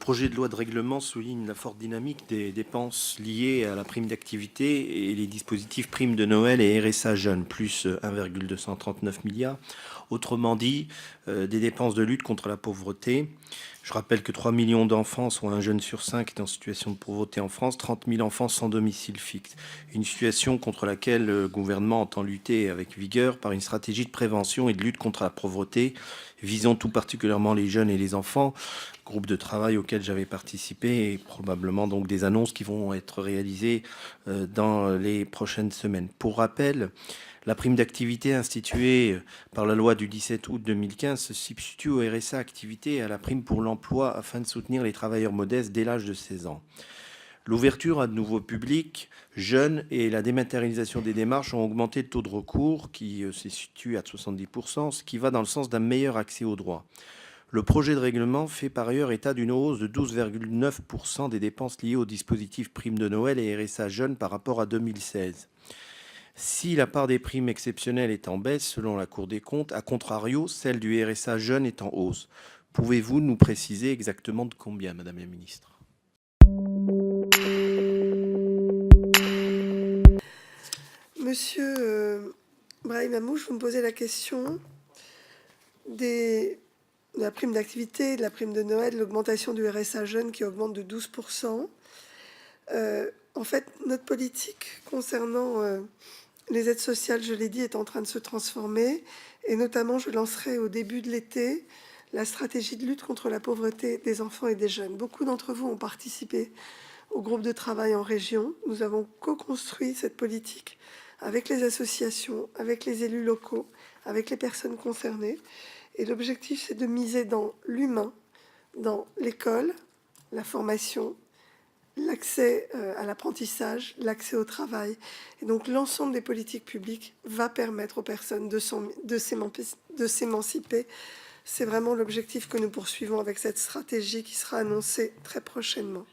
projet de loi de règlement souligne la forte dynamique des dépenses liées à la prime d'activité et les dispositifs primes de Noël et RSA jeunes, plus 1,239 milliards. Autrement dit, des dépenses de lutte contre la pauvreté. Je rappelle que 3 millions d'enfants, soit un jeune sur 5, est en situation de pauvreté en France, 30 000 enfants sans domicile fixe. Une situation contre laquelle le gouvernement entend lutter avec vigueur par une stratégie de prévention et de lutte contre la pauvreté, visant tout particulièrement les jeunes et les enfants, groupe de travail auquel j'avais participé et probablement donc des annonces qui vont être réalisées dans les prochaines semaines. Pour rappel, la prime d'activité instituée par la loi du 17 août 2015 se substitue au RSA activité et à la prime pour l'emploi afin de soutenir les travailleurs modestes dès l'âge de 16 ans. L'ouverture à de nouveaux publics jeunes et la dématérialisation des démarches ont augmenté le taux de recours qui se situe à 70%, ce qui va dans le sens d'un meilleur accès aux droits. Le projet de règlement fait par ailleurs état d'une hausse de 12,9% des dépenses liées au dispositif prime de Noël et RSA jeunes par rapport à 2016. Si la part des primes exceptionnelles est en baisse, selon la Cour des comptes, à contrario, celle du RSA jeune est en hausse. Pouvez-vous nous préciser exactement de combien, Madame la Ministre? Monsieur Brahim Amouche, vous me posez la question de la prime d'activité, de la prime de Noël, l'augmentation du RSA jeune qui augmente de 12%. En fait, notre politique concernant les aides sociales, je l'ai dit, est en train de se transformer. Et notamment, je lancerai au début de l'été la stratégie de lutte contre la pauvreté des enfants et des jeunes. Beaucoup d'entre vous ont participé au groupe de travail en région. Nous avons co-construit cette politique avec les associations, avec les élus locaux, avec les personnes concernées. Et l'objectif, c'est de miser dans l'humain, dans l'école, la formation, l'accès à l'apprentissage, l'accès au travail. Et donc l'ensemble des politiques publiques va permettre aux personnes de s'émanciper. C'est vraiment l'objectif que nous poursuivons avec cette stratégie qui sera annoncée très prochainement.